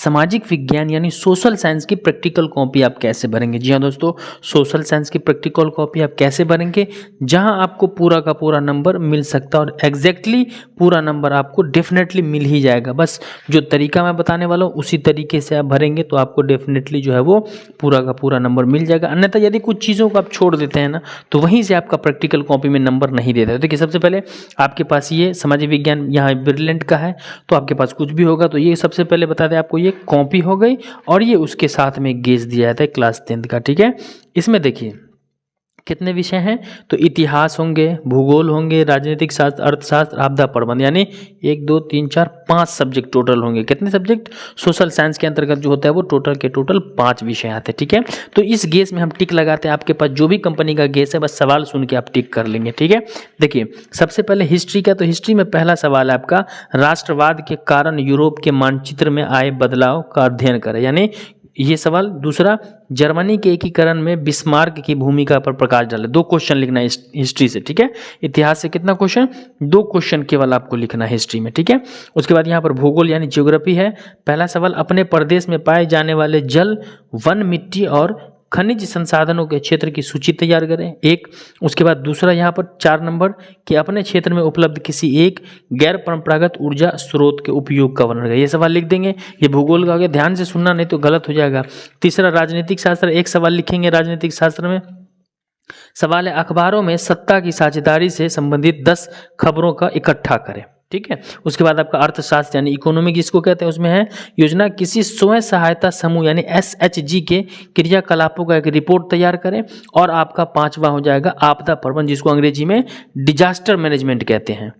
सामाजिक विज्ञान यानी सोशल साइंस की प्रैक्टिकल कॉपी आप कैसे भरेंगे। जी हाँ दोस्तों, सोशल साइंस की प्रैक्टिकल कॉपी आप कैसे भरेंगे, जहां आपको पूरा का पूरा नंबर मिल सकता है और एग्जैक्टली पूरा नंबर आपको डेफिनेटली मिल ही जाएगा। बस जो तरीका मैं बताने वाला हूँ उसी तरीके से आप भरेंगे तो आपको डेफिनेटली जो है वो पूरा का पूरा नंबर मिल जाएगा। अन्यथा यदि कुछ चीज़ों को आप छोड़ देते हैं ना तो वहीं से आपका प्रैक्टिकल कॉपी में नंबर नहीं देता है। देखिए सबसे पहले आपके पास ये सामाजिक विज्ञान यहाँ ब्रिलियंट का है तो आपके पास कुछ भी होगा तो ये सबसे पहले बता दें आपको, ये कॉपी हो गई और ये उसके साथ में गेज दिया जाता है क्लास 10th का। ठीक है, इसमें देखिए कितने विषय हैं, तो इतिहास होंगे, भूगोल होंगे, राजनीतिक शास्त्र, अर्थशास्त्र, आपदा प्रबंधन, यानी 1 2 3 4 5 सब्जेक्ट टोटल होंगे। कितने सब्जेक्ट सोशल साइंस के अंतर्गत जो होता है वो टोटल के टोटल 5 विषय आते हैं। ठीक है, तो इस गेस में हम टिक लगाते हैं। आपके पास जो भी कंपनी का गेस है बस सवाल सुन के आप टिक कर लेंगे। ठीक है, देखिए सबसे पहले हिस्ट्री का, तो हिस्ट्री में पहला सवाल है आपका, राष्ट्रवाद के कारण यूरोप के मानचित्र में आए बदलाव का अध्ययन करें, यानी ये सवाल। दूसरा, जर्मनी के एकीकरण में बिस्मार्क की भूमिका पर प्रकाश डाले। 2 क्वेश्चन लिखना है हिस्ट्री से। ठीक है, इतिहास से कितना क्वेश्चन, 2 क्वेश्चन केवल आपको लिखना है हिस्ट्री में। ठीक है, उसके बाद यहाँ पर भूगोल यानी ज्योग्राफी है। पहला सवाल, अपने प्रदेश में पाए जाने वाले जल, वन, मिट्टी और खनिज संसाधनों के क्षेत्र की सूची तैयार करें, 1। उसके बाद दूसरा यहाँ पर 4 नंबर कि अपने क्षेत्र में उपलब्ध किसी एक गैर परंपरागत ऊर्जा स्रोत के उपयोग का वर्णन करें। ये सवाल लिख देंगे। ये भूगोल का हो गया, ध्यान से सुनना नहीं तो गलत हो जाएगा। तीसरा, राजनीतिक शास्त्र, 1 सवाल लिखेंगे राजनीतिक शास्त्र में। सवाल है, अखबारों में सत्ता की साझेदारी से संबंधित 10 खबरों का इकट्ठा करें। ठीक है, उसके बाद आपका अर्थशास्त्र यानी इकोनॉमी जिसको कहते हैं, उसमें है योजना किसी स्वयं सहायता समूह यानी SHG के क्रियाकलापों का एक रिपोर्ट तैयार करें। और आपका 5वां हो जाएगा आपदा प्रबंधन, जिसको अंग्रेजी में डिजास्टर मैनेजमेंट कहते हैं।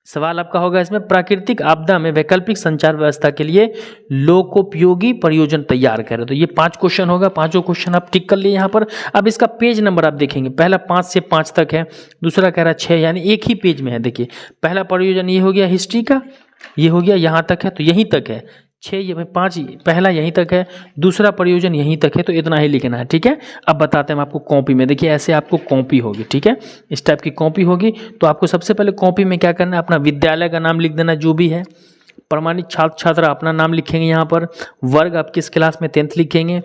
सवाल आपका होगा इसमें, प्राकृतिक आपदा में वैकल्पिक संचार व्यवस्था के लिए लोकोपयोगी परियोजना तैयार करें। तो ये 5 क्वेश्चन होगा, 5 क्वेश्चन आप टिक कर लिए यहाँ पर। अब इसका पेज नंबर आप देखेंगे, पहला 5 से 5 तक है, दूसरा कह रहा है 6, यानी एक ही पेज में है। देखिए पहला परियोजना ये हो गया हिस्ट्री का, ये हो गया यहाँ तक है तो यहीं तक है। 6 ये 5, पहला यहीं तक है, दूसरा प्रयोजन यहीं तक है, तो इतना ही लिखना है। ठीक है, अब बताते हैं हम आपको कॉपी में। देखिए ऐसे आपको कॉपी होगी। ठीक है, इस टाइप की कॉपी होगी तो आपको सबसे पहले कॉपी में क्या करना है, अपना विद्यालय का नाम लिख देना जो भी है, प्रमाणित छात्र छात्रा अपना नाम लिखेंगे यहाँ पर, वर्ग आप किस क्लास में 10th लिखेंगे,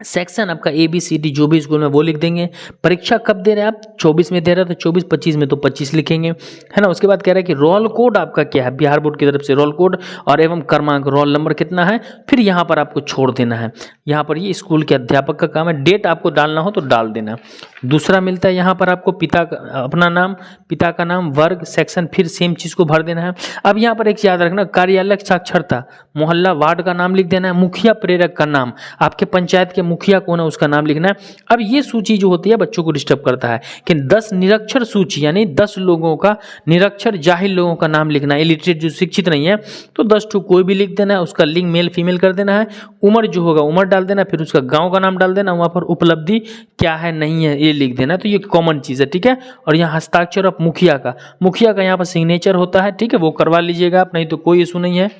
सेक्शन आपका ABCD जो भी स्कूल में वो लिख देंगे। परीक्षा कब दे रहे हैं आप, 24 में दे रहे हैं तो 24, 25 में तो 25 लिखेंगे, है ना। उसके बाद कह रहा है कि रोल कोड आपका क्या है, बिहार बोर्ड की तरफ से रोल कोड और एवं क्रमांक, रोल नंबर कितना है, फिर यहाँ पर आपको छोड़ देना है। यहाँ पर ये स्कूल के अध्यापक का काम है, डेट आपको डालना हो तो डाल देना। दूसरा मिलता है यहाँ पर आपको पिता का अपना नाम, पिता का नाम, वर्ग, सेक्शन, फिर सेम चीज़ को भर देना है। अब यहाँ पर एक याद रखना, कार्यालय साक्षरता, मोहल्ला, वार्ड का नाम लिख देना है, मुखिया प्रेरक का नाम, आपके पंचायत के मुखिया कौन है उसका नाम लिखना है। अब ये सूची जो होती है बच्चों को डिस्टर्ब करता है कि 10 निरक्षर सूची यानी 10 लोगों का, निरक्षर जाहिल लोगों का नाम लिखना है, इलिटरेट जो शिक्षित नहीं है तो 10 ठो कोई भी लिख देना है, उसका लिंग मेल फीमेल कर देना है, उम्र जो होगा उम्र डाल देना, फिर उसका गांव का नाम डाल देना, वहाँ पर उपलब्धि क्या है नहीं है ये लिख देना। तो ये कॉमन चीज़ है। ठीक है, और यहाँ हस्ताक्षर ऑफ मुखिया का यहाँ पर सिग्नेचर होता है। ठीक है, वो करवा लीजिएगा आप, नहीं तो कोई इशू नहीं है।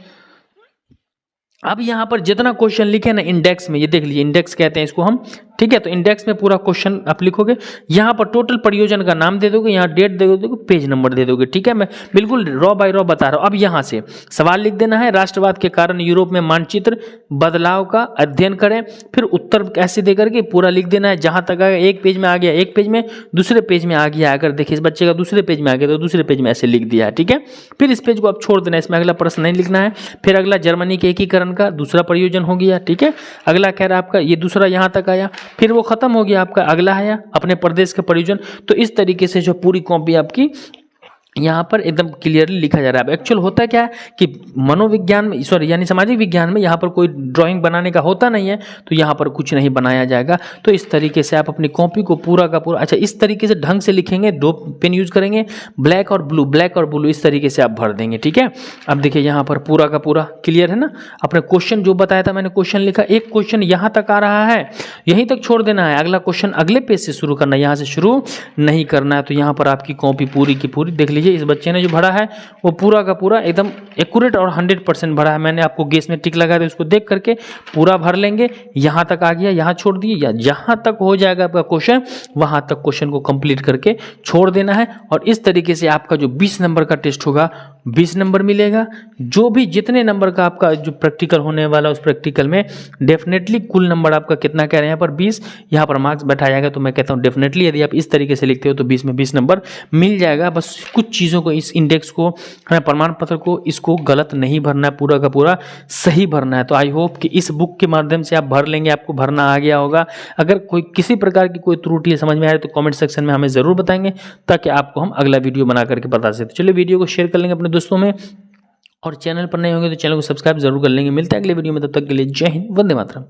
अब यहाँ पर जितना क्वेश्चन लिखे ना इंडेक्स में, ये देख लीजिए इंडेक्स कहते हैं इसको हम। ठीक है, तो इंडेक्स में पूरा क्वेश्चन आप लिखोगे, यहाँ पर टोटल परियोजना का नाम दे दोगे, यहाँ डेट दे दोगे, पेज नंबर दे दोगे। ठीक है, मैं बिल्कुल रॉ बाय रॉ बता रहा हूँ। अब यहाँ से सवाल लिख देना है, राष्ट्रवाद के कारण यूरोप में मानचित्र बदलाव का अध्ययन करें, फिर उत्तर कैसे दे करके पूरा लिख देना है जहाँ तक आएगा। एक पेज में आ गया एक पेज में, दूसरे पेज में आ गया, अगर देखिए इस बच्चे का दूसरे पेज में आ गया तो दूसरे पेज में ऐसे लिख दिया है। ठीक है, फिर इस पेज को आप छोड़ देना, इसमें अगला प्रश्न नहीं लिखना है। फिर अगला जर्मनी के एकीकरण का दूसरा प्रयोजन हो गया। ठीक है, अगला कह रहा है आपका ये दूसरा यहाँ तक आया, फिर वो खत्म हो गया आपका, अगला है अपने प्रदेश का प्रयोजन। तो इस तरीके से जो पूरी कॉपी आपकी यहाँ पर एकदम क्लियरली लिखा जा रहा है। एक्चुअल होता क्या है कि मनोविज्ञान में यानी सामाजिक विज्ञान में यहाँ पर कोई ड्राइंग बनाने का होता नहीं है, तो यहाँ पर कुछ नहीं बनाया जाएगा। तो इस तरीके से आप अपनी कॉपी को पूरा का पूरा इस तरीके से ढंग से लिखेंगे, 2 पेन यूज करेंगे, ब्लैक और ब्लू, इस तरीके से आप भर देंगे। ठीक है, अब देखिए यहाँ पर पूरा का पूरा क्लियर है ना। अपने क्वेश्चन जो बताया था मैंने, क्वेश्चन लिखा, एक क्वेश्चन यहाँ तक आ रहा है, यहीं तक छोड़ देना है, अगला क्वेश्चन अगले पेज से शुरू करना है, यहाँ से शुरू नहीं करना है। तो यहाँ पर आपकी कॉपी पूरी की पूरी देख लीजिए, इस बच्चे ने जो भरा है वो पूरा का पूरा एकदम एक्यूरेट और 100% भरा है। मैंने आपको गेस में टिक लगा दिया, उसको देख करके पूरा भर लेंगे। यहाँ तक आ गया, यहाँ छोड़ दिए, या जहाँ तक हो जाएगा आपका क्वेश्चन वहाँ तक क्वेश्चन को कंप्लीट करके छोड़ देना है। और इस तरीके से आपका जो 20 नंबर का टेस्ट होगा 20 नंबर मिलेगा। जो भी जितने नंबर का आपका जो प्रैक्टिकल होने वाला उस प्रैक्टिकल में डेफिनेटली कुल नंबर आपका कितना कह रहे हैं यहाँ पर 20, यहाँ पर मार्क्स बैठा जाएगा। तो मैं कहता हूँ डेफिनेटली यदि आप इस तरीके से लिखते हो तो 20 में 20 नंबर मिल जाएगा। बस कुछ चीज़ों को, इस इंडेक्स को, प्रमाण पत्र को, इसको गलत नहीं भरना है, पूरा का पूरा सही भरना है। तो आई होप कि इस बुक के माध्यम से आप भर लेंगे, आपको भरना आ गया होगा। अगर कोई किसी प्रकार की कोई त्रुटि समझ में आ रही तो कमेंट सेक्शन में हमें ज़रूर बताएंगे, ताकि आपको हम अगला वीडियो बना करके बता सकते। चलिए वीडियो को शेयर कर लेंगे अपने दोस्तों में, और चैनल पर नए होंगे तो चैनल को सब्सक्राइब जरूर कर लेंगे। मिलते हैं अगले वीडियो में, तब तक के लिए जय हिंद, वंदे मातरम।